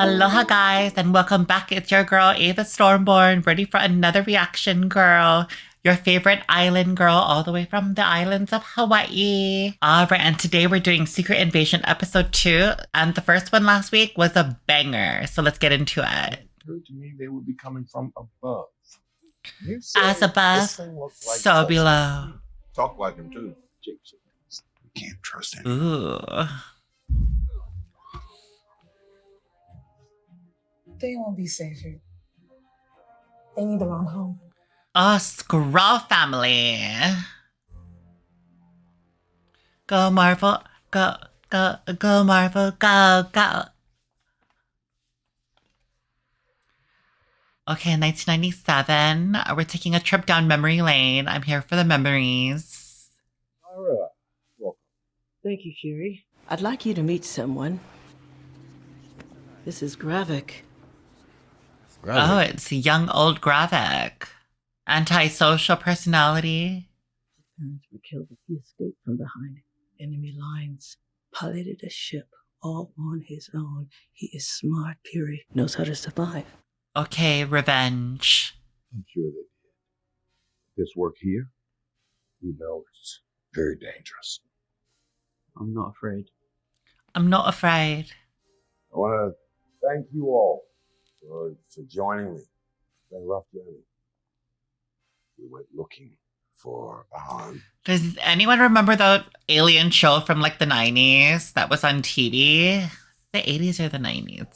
Aloha guys and welcome back. It's your girl Ava Stormborn, ready for another reaction, girl. Your favorite island girl all the way from the islands of Hawaii. Alright, and today we're doing Secret Invasion episode 2, and the first one last week was a banger, so let's get into it. It occurred to me they would be coming from above. As above, so below. Talk like him too. You can't trust him. Ooh. They won't be safe here. They need their own home. Oh, Skrull family. Go Marvel. Go Marvel. Go. Okay, 1997. We're taking a trip down memory lane. I'm here for the memories. Alright. Welcome. Thank you, Fury. I'd like you to meet someone. This is Gravik. Oh, it's young old Gravik. Antisocial personality. His parents were killed as he escaped from behind enemy lines. Piloted a ship all on his own. He is smart, Fury. Knows how to survive. Okay, revenge. I'm sure they did. This work here, you know it's very dangerous. I'm not afraid. I'm not afraid. I want to thank you all for joining me. It's been a rough journey. We went looking for Does anyone remember the alien show from like the 90s that was on TV? The 80s or the 90s?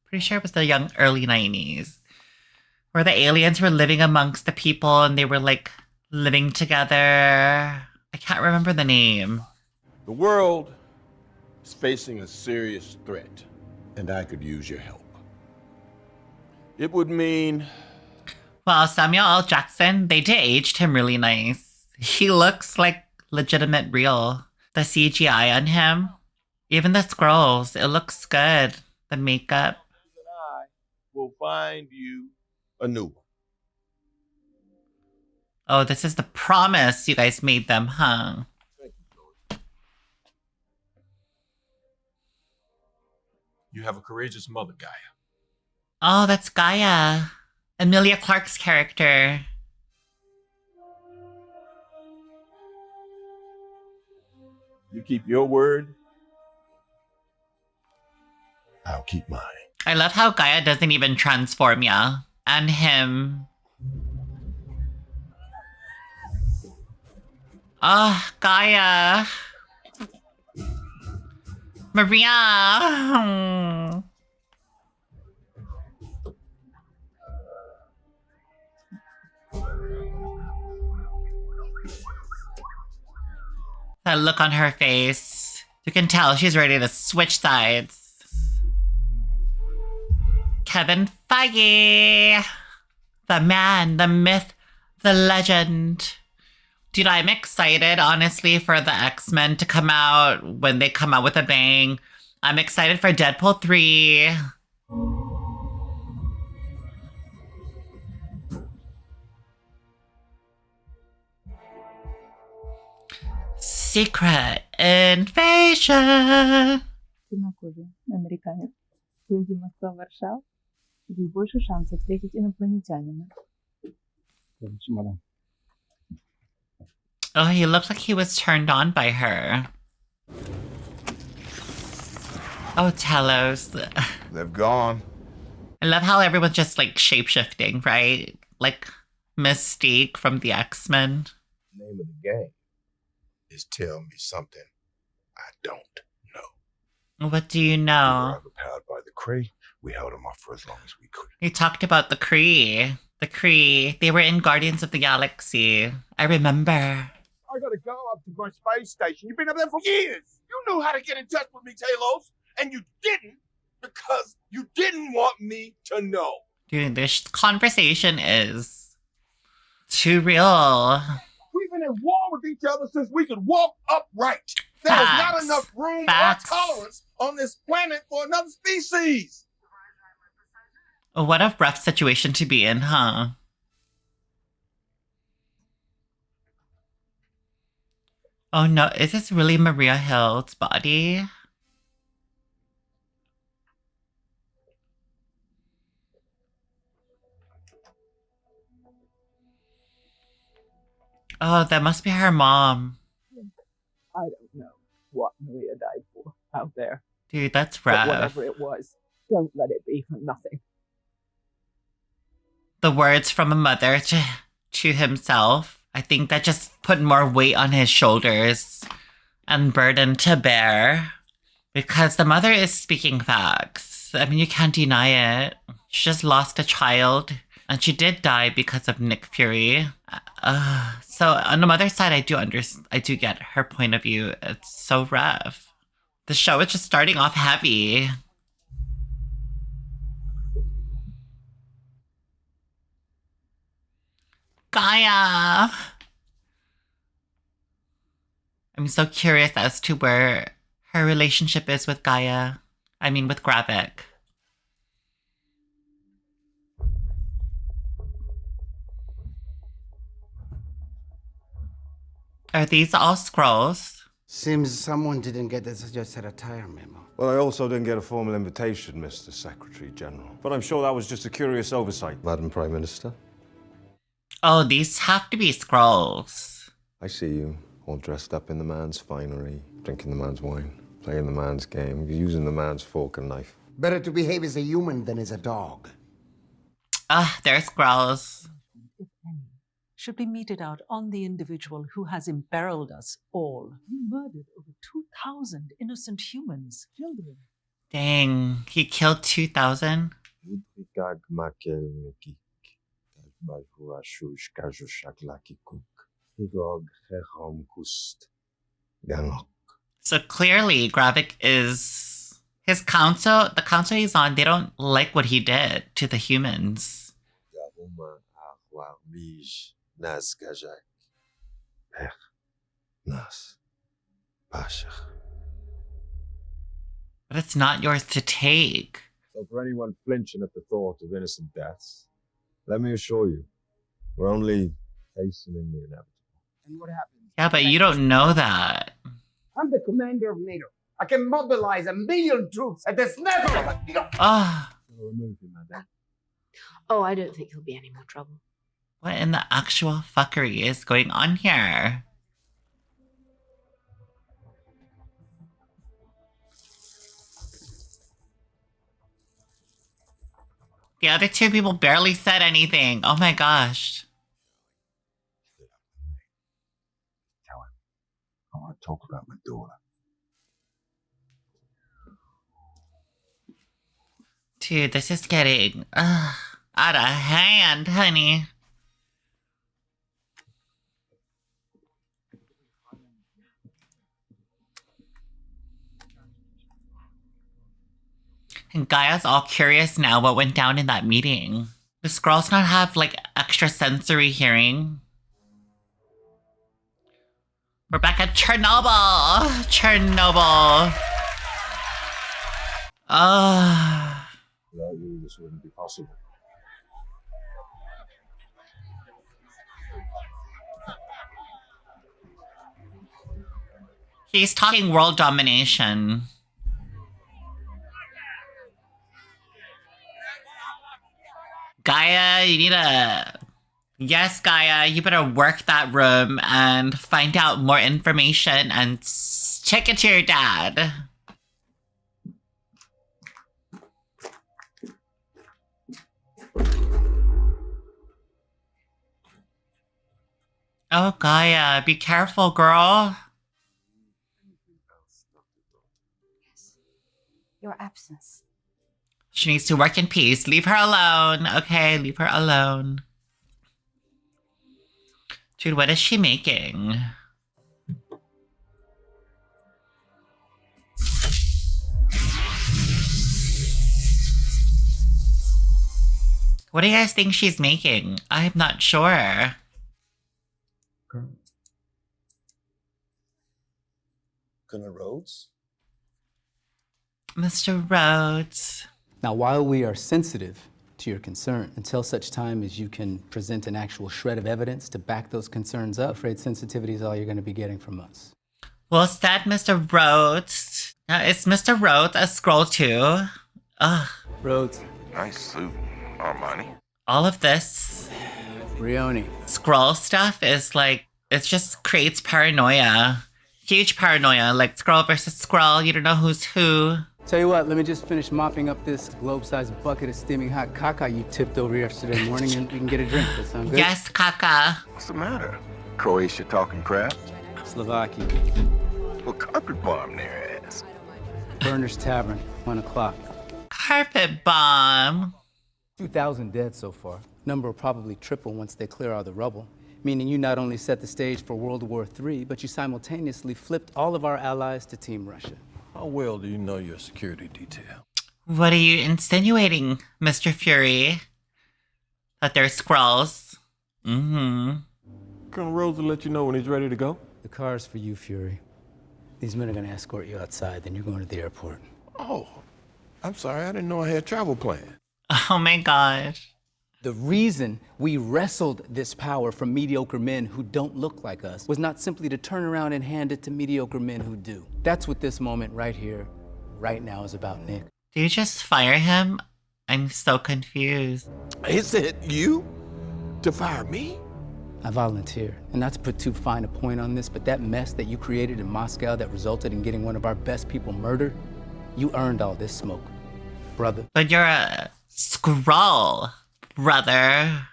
Pretty sure it was the early 90s. Where the aliens were living amongst the people and they were like living together. I can't remember the name. The world is facing a serious threat, and I could use your help. It would mean... Well, Samuel L. Jackson, they de-aged him really nice. He looks like legitimate real. The CGI on him. Even the Skrulls, it looks good. The makeup. And I will find you a new one. Oh, this is the promise you guys made them, huh? Thank you, George. You have a courageous mother, Gaia. Oh, that's Gaia. Emilia Clarke's character. You keep your word, I'll keep mine. I love how Gaia doesn't even transform ya. And him. Oh, Gaia. Maria. That look on her face. You can tell she's ready to switch sides. Kevin Feige. The man, the myth, the legend. Dude, I'm excited, honestly, for the X-Men to come out when they come out with a bang. I'm excited for Deadpool 3. Secret Invasion. Темнокожий американец, выйдя в Москву, Варшаву, здесь больше шансов встретить инопланетянина. Oh, he looks like he was turned on by her. Oh, Talos. They've gone. I love how everyone's just like shape-shifting, right? Like Mystique from the X-Men. The name of the game is tell me something I don't know. What do you We were know? overpowered by the Kree. We held them off for as long as we could. You talked about the Kree. The Kree. They were in Guardians of the Galaxy. I remember. I gotta go up to my space station. You've been up there for years. You knew how to get in touch with me, Talos, and you didn't because you didn't want me to know. Dude, this conversation is too real. We've been at war with each other since we could walk upright. There is not Facts. enough room Facts. or tolerance on this planet for another species. What a rough situation to be in, huh? Oh no, is this really Maria Hill's body? Oh, that must be her mom. I don't know what Maria died for out there. Dude, that's But rough. whatever it was, don't let it be for nothing. The words from a mother to himself, I think that just put more weight on his shoulders and burden to bear. Because the mother is speaking facts. I mean, you can't deny it. She just lost a child. And she did die because of Nick Fury. So on the mother's side, I do get her point of view. It's so rough. The show is just starting off heavy. Gaia! I'm so curious as to where her relationship is with Gaia. I mean, with Gravik. Are these all Skrulls? Seems someone didn't get the suggested attire memo. Well, I also didn't get a formal invitation, Mr. Secretary General. But I'm sure that was just a curious oversight, Madam Prime Minister. Oh, these have to be Skrulls. I see you, all dressed up in the man's finery, drinking the man's wine, playing the man's game, using the man's fork and knife. Better to behave as a human than as a dog. They're Skrulls. If any, should be meted out on the individual who has imperiled us all. You murdered over 2,000 innocent humans, children. Dang, he killed 2,000? So clearly, Gravik is... His council, the council he's on, they don't like what he did to the humans. But it's not yours to take. So for anyone flinching at the thought of innocent deaths, let me assure you, we're only hastening the inevitable. And what happens? Yeah, but you don't know that. I'm the commander of NATO. I can mobilize 1 million troops at the snap of a... Oh, Oh, I don't think he'll be any more trouble. what in the actual fuckery is going on here? The other two people barely said anything. Oh my gosh. Tell him I want to talk about my daughter. Dude, this is getting out of hand, honey. And Gaia's all curious now what went down in that meeting. The Skrulls not have, like, extra sensory hearing. We're back at Chernobyl! Chernobyl! Without you, this wouldn't be possible. He's talking world domination. Gaia, you need a... Yes, Gaia, you better work that room and find out more information and check it to your dad. Oh, Gaia, be careful, girl. Yes. Your absence. She needs to work in peace. Leave her alone. Okay, leave her alone. Dude, what is she making? What do you guys think she's making? I'm not sure. Colonel Rhodes? Mr. Rhodes. Now, while we are sensitive to your concern, until such time as you can present an actual shred of evidence to back those concerns up, I'm afraid sensitivity is all you're going to be getting from us. Well, said Mr. Rhodes. Now, is Mr. Rhodes a Skrull too? Ugh. Rhodes. Nice suit, Armani. All of this Brioni. Skrull stuff is like It just creates paranoia. Huge paranoia, like Skrull versus Skrull. You don't know who's who. Tell you what, let me just finish mopping up this globe-sized bucket of steaming hot caca you tipped over yesterday morning, and we can get a drink. That sound good? Yes, caca. What's the matter? Croatia talking crap? Slovakia. Well, carpet bomb their ass. Burner's Tavern, 1 o'clock. Carpet bomb. 2,000 dead so far. Number will probably triple once they clear all the rubble. Meaning you not only set the stage for World War III, but you simultaneously flipped all of our allies to Team Russia. How well do you know your security detail? What are you insinuating, Mr. Fury? That they're Skrulls? Mm-hmm. Colonel Rhodes will let you know when he's ready to go. The car's for you, Fury. These men are gonna escort you outside, then you're going to the airport. Oh, I'm sorry. I didn't know I had travel plans. Oh my gosh. The reason we wrestled this power from mediocre men who don't look like us was not simply to turn around and hand it to mediocre men who do. That's what this moment right here, right now is about, Nick. Do you just fire him? I'm so confused. Is it you to fire me? I volunteered. And not to put too fine a point on this, but that mess that you created in Moscow that resulted in getting one of our best people murdered, you earned all this smoke, brother. But you're a Skrull, brother.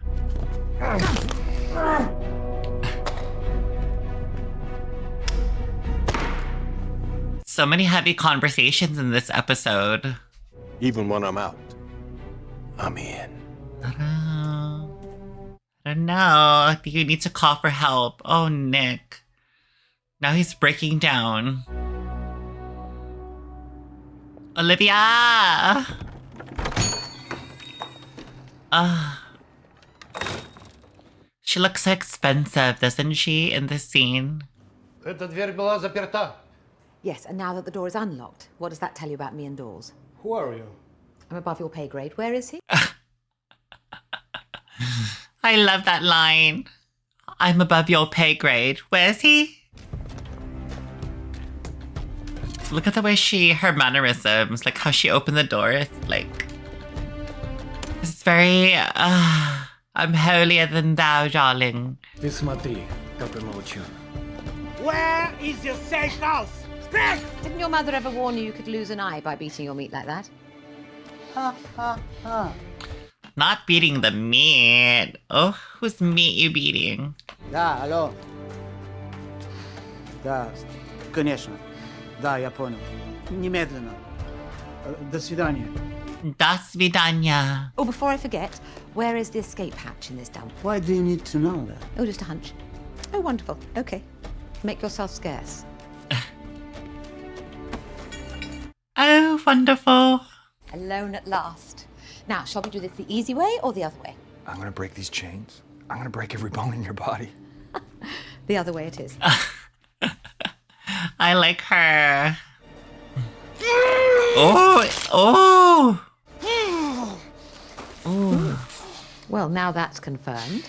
So many heavy conversations in this episode. Even when I'm out, I'm in. I don't know. I think you need to call for help. Oh, Nick. Now he's breaking down. Olivia! She looks so expensive, doesn't she, in this scene? Эта дверь была заперта. Yes, and now that the door is unlocked, what does that tell you about me and doors? Who are you? I'm above your pay grade. Where is he? I love that line. I'm above your pay grade. Where is he? Look at the way her mannerisms, like how she opened the door. It's like, it's very, I'm holier than thou, darling. Ты смотри, как он молчит. Where is your safe house? Speak! Didn't your mother ever warn you could lose an eye by beating your meat like that? Not beating the meat. Oh, whose meat you beating? Да, алло. Да, конечно. Да, я понял. Немедленно. До свидания. До свидания. Oh, before I forget, where is the escape hatch in this dump? Why do you need to know that? Oh, just a hunch. Oh, wonderful. Okay. Make yourself scarce. Oh, wonderful. Alone at last. Now, shall we do this the easy way or the other way? I'm gonna break these chains. I'm gonna break every bone in your body. The other way it is. I like her. Oh! Oh! Well, now that's confirmed.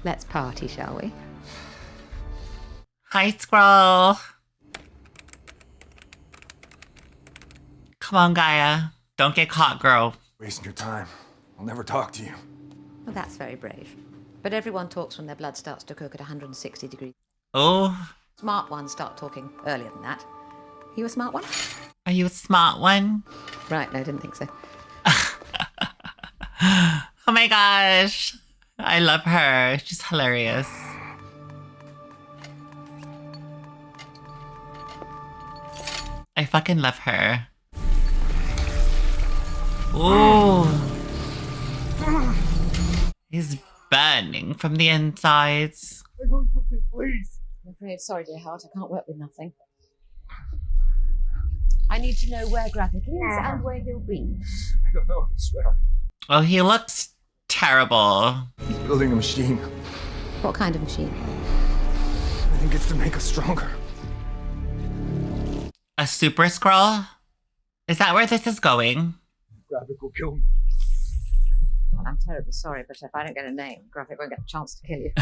Let's party, shall we? Hi, Skrull. Come on, Gaia. Don't get caught, girl. Wasting your time. I'll never talk to you. Well, that's very brave. But everyone talks when their blood starts to cook at 160 degrees. Oh. Smart ones start talking earlier than that. You a smart one? Are you a smart one? Right, no, I didn't think so. Oh my gosh. I love her. She's hilarious. I fucking love her. Ooh. He's burning from the insides. I want something, please. I'm afraid, sorry, dear heart, I can't work with nothing. I need to know where Graphic is and where he'll be. I don't know, I swear. Well, he looks terrible. He's building a machine. What kind of machine? I think it's to make us stronger. A super Skrull? Is that where this is going? Graphic will kill me. Well, I'm terribly sorry, but if I don't get a name, Graphic won't get a chance to kill you.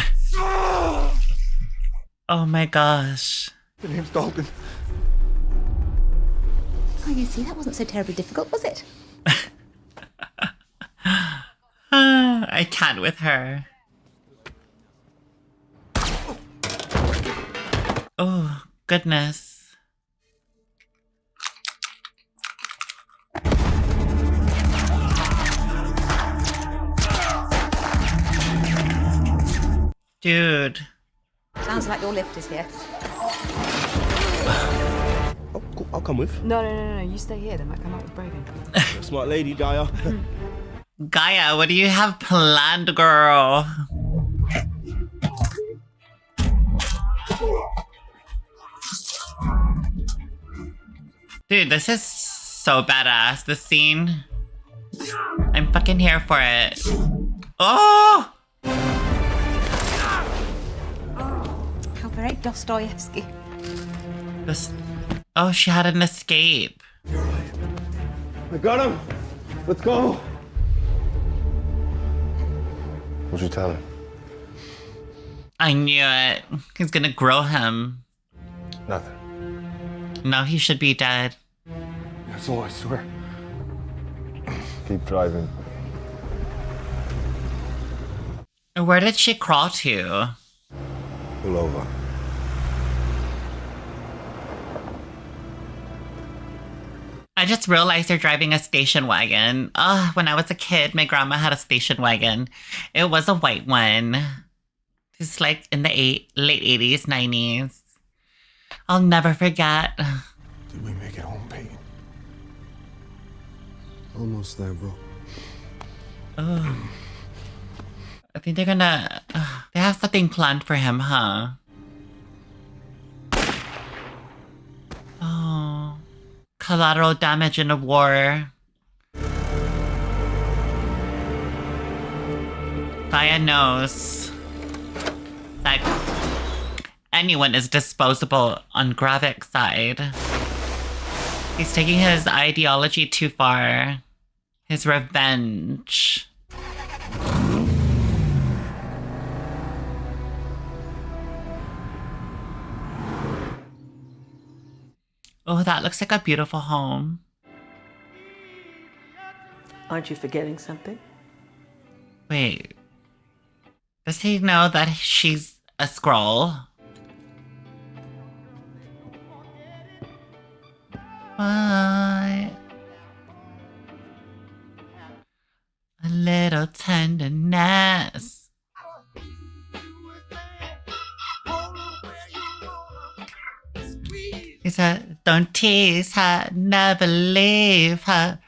Oh my gosh. The name's Dalton. Oh, you see, that wasn't so terribly difficult, was it? I can't with her. Oh, goodness. Dude. Sounds like your lift is here. Oh, cool. I'll come with. No. You stay here. They might come up with Braden. Smart lady, Gaia. Gaia, what do you have planned, girl? Dude, this is so badass, this scene. I'm fucking here for it. Oh! How very Dostoevsky. Oh, she had an escape. I got him. Let's go. What'd you tell him? I knew it. He's gonna grill him. Nothing. No, he should be dead. That's all, I swear. Keep driving. Where did she crawl to? Pull over. I just realized they're driving a station wagon. When I was a kid, my grandma had a station wagon. It was a white one. It's like in the late 80s, 90s. I'll never forget. Did we make it home, Peyton? Almost there, bro. Oh. I think they're gonna... they have something planned for him, huh? Oh. Collateral damage in a war. Gaia knows that anyone is disposable on Gravik's side. He's taking his ideology too far. His revenge. Oh, that looks like a beautiful home. Aren't you forgetting something? Wait. Does he know that she's a Skrull? What? A little tenderness. He said, don't tease her, never leave her.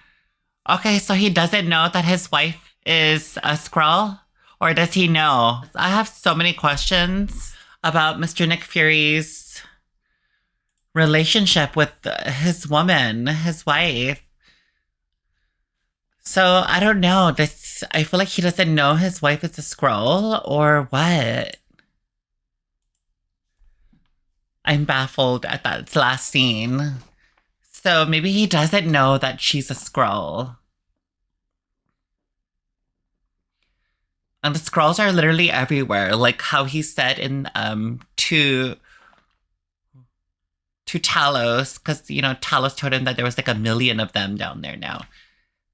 Okay, so he doesn't know that his wife is a Skrull? Or does he know? I have so many questions about Mr. Nick Fury's relationship with his woman, his wife. So I don't know. I feel like he doesn't know his wife is a Skrull or what? I'm baffled at that last scene. So maybe he doesn't know that she's a Skrull. And the Skrulls are literally everywhere, like how he said in to Talos, because you know Talos told him that there was like 1 million of them down there now.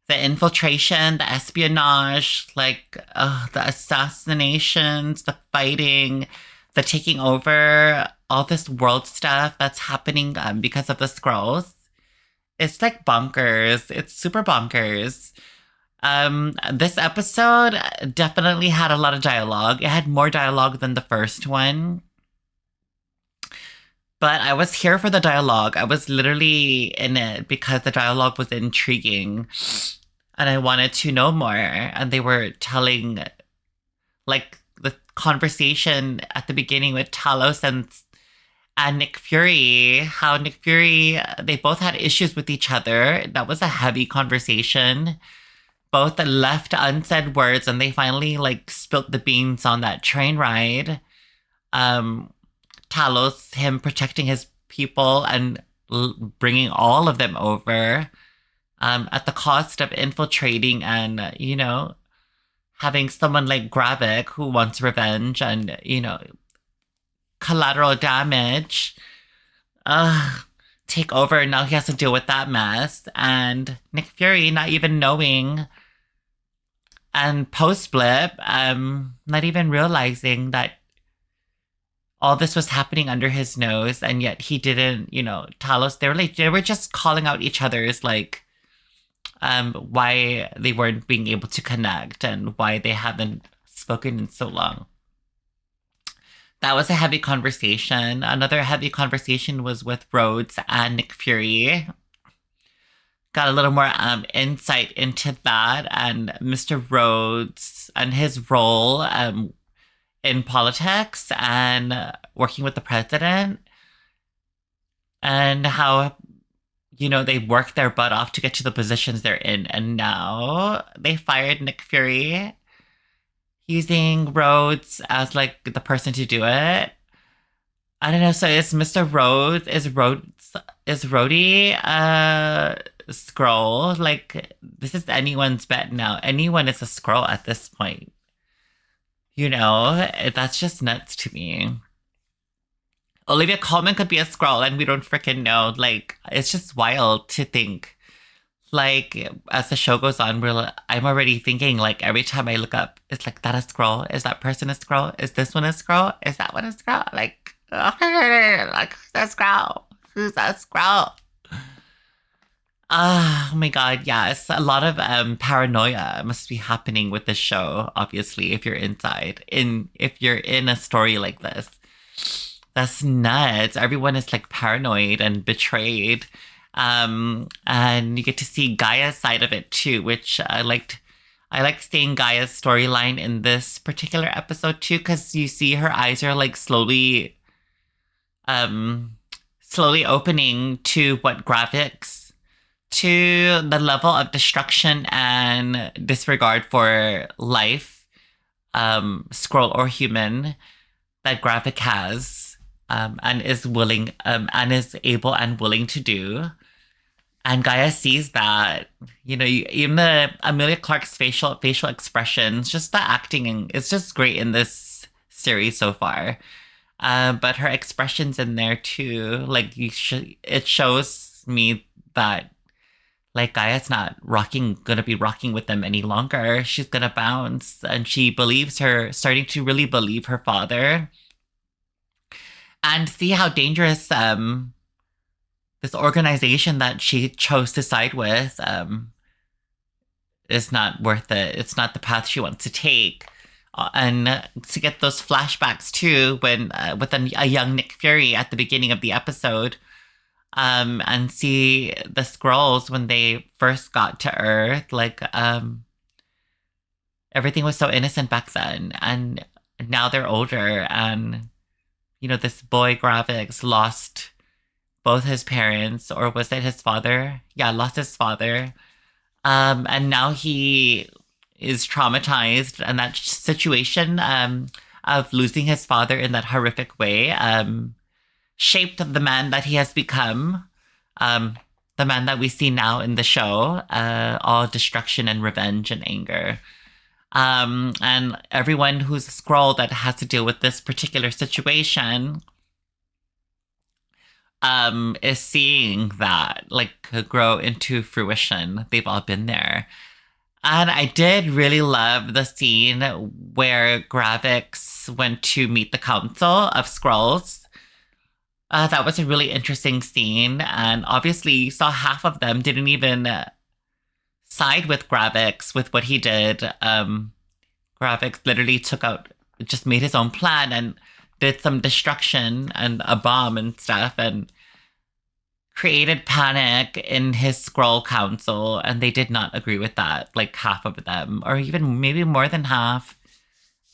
The infiltration, the espionage, like the assassinations, the fighting, the taking over, all this world stuff that's happening because of the Skrulls. It's like bonkers. It's super bonkers. This episode definitely had a lot of dialogue. It had more dialogue than the first one. But I was here for the dialogue. I was literally in it because the dialogue was intriguing. And I wanted to know more. And they were telling, like, the conversation at the beginning with Talos and Nick Fury. How Nick Fury, they both had issues with each other. That was a heavy conversation. Both left unsaid words, and they finally, like, spilt the beans on that train ride. Talos, him protecting his people and bringing all of them over at the cost of infiltrating and, you know, having someone like Gravik who wants revenge and, you know, collateral damage take over. Now he has to deal with that mess. And Nick Fury not even knowing, and post-blip, not even realizing that all this was happening under his nose, and yet he didn't, Talos, they were just calling out each other's like why they weren't being able to connect and why they haven't spoken in so long. That was a heavy conversation. Another heavy conversation was with Rhodes and Nick Fury. Got a little more insight into that and Mr. Rhodes and his role in politics and working with the president, and how, they worked their butt off to get to the positions they're in. And now they fired Nick Fury, using Rhodes as like the person to do it. I don't know. So is Mr. Rhodes, is Rhodey Skrull? Like, this is anyone's bet now. Anyone is a Skrull at this point. That's just nuts to me. Olivia Colman could be a Skrull and we don't freaking know. Like, it's just wild to think. Like, as the show goes on, I'm already thinking, like, every time I look up, it's like, that a Skrull? Is that person a Skrull? Is this one a Skrull? Is that one a Skrull? Like, who's that Skrull? Who's that Skrull? Oh my god, yes. A lot of paranoia must be happening with this show, obviously, if you're inside. If you're in a story like this. That's nuts. Everyone is like paranoid and betrayed. And you get to see Gaia's side of it too, which I liked seeing Gaia's storyline in this particular episode too, because you see her eyes are like slowly opening to what graphics, to the level of destruction and disregard for life, Skrull or human, that Graphic has, and is willing, and is able and willing to do. And Gaia sees that, even the Emilia Clarke's facial expressions, just the acting, it's just great in this series so far. But her expressions in there too, like it shows me that, like, Gaia's not gonna be rocking with them any longer. She's gonna bounce, and she starting to really believe her father, and see how dangerous this organization that she chose to side with is not worth it. It's not the path she wants to take. And to get those flashbacks too, when with a young Nick Fury at the beginning of the episode, and see the Skrulls when they first got to Earth, like everything was so innocent back then, and now they're older, and this boy Graphics lost both his parents, or was it his father? Yeah, lost his father. And now he is traumatized, and that situation of losing his father in that horrific way shaped the man that he has become, the man that we see now in the show, all destruction and revenge and anger. And everyone who's a Skrull that has to deal with this particular situation is seeing that like grow into fruition. They've all been there. And I did really love the scene where Gravix went to meet the Council of Skrulls. That was a really interesting scene. And obviously you saw half of them didn't even side with Gravix with what he did. Gravix literally just made his own plan and did some destruction and a bomb and stuff, and created panic in his Skrull council, and they did not agree with that, like half of them, or even maybe more than half,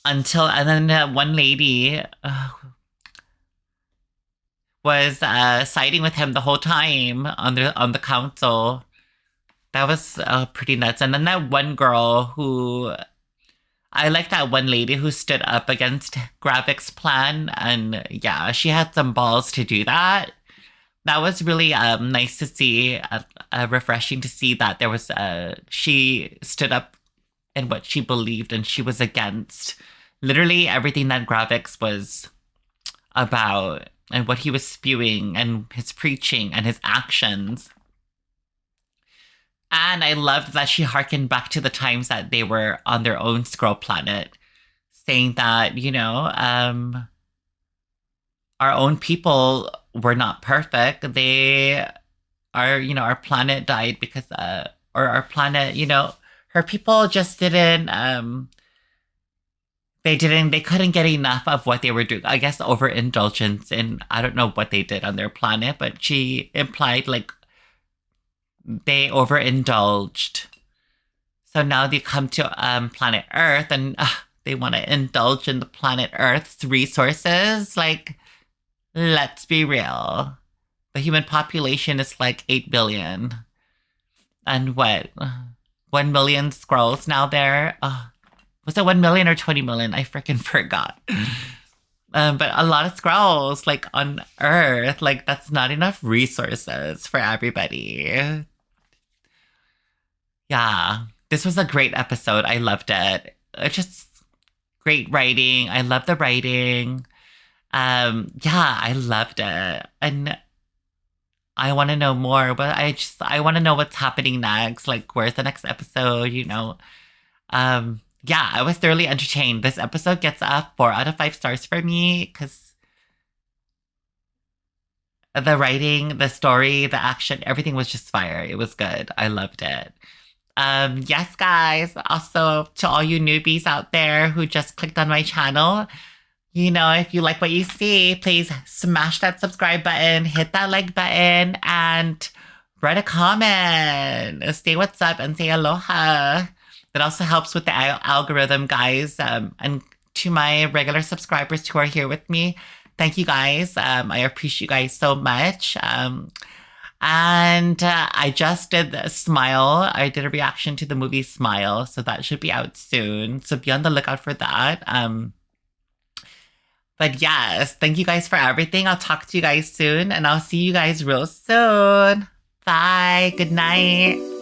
and then one lady was siding with him the whole time on the council. That was pretty nuts. And then that one girl I like that one lady who stood up against Gravic's plan, and yeah, she had some balls to do that. That was really nice to see, refreshing to see that there was she stood up in what she believed, and she was against literally everything that Gravix was about, and what he was spewing, and his preaching, and his actions. And I loved that she harkened back to the times that they were on their own Skrull planet, saying that, our own people were not perfect. Our planet died because, or our planet, her people just didn't, they couldn't get enough of what they were doing. I guess overindulgence in, I don't know what they did on their planet, but she implied like they overindulged. So now they come to planet Earth and they want to indulge in the planet Earth's resources. Like, let's be real. The human population is like 8 billion. And what? 1 million Skrulls now there? Was it 1 million or 20 million? I freaking forgot. But a lot of Skrulls, like, on Earth, like, that's not enough resources for everybody. Yeah. This was a great episode. I loved it. It's just great writing. I love the writing. Yeah, I loved it. And I want to know more, but I want to know what's happening next. Like, where's the next episode, Yeah, I was thoroughly entertained. This episode gets a 4 out of 5 stars for me because the writing, the story, the action, everything was just fire. It was good. I loved it. Yes, guys. Also, to all you newbies out there who just clicked on my channel, if you like what you see, please smash that subscribe button, hit that like button, and write a comment. Say what's up and say aloha. That also helps with the algorithm, guys. And to my regular subscribers who are here with me, thank you, guys. I appreciate you guys so much. And I just did Smile. I did a reaction to the movie Smile, so that should be out soon. So be on the lookout for that. But yes, thank you guys for everything. I'll talk to you guys soon, and I'll see you guys real soon. Bye. Good night.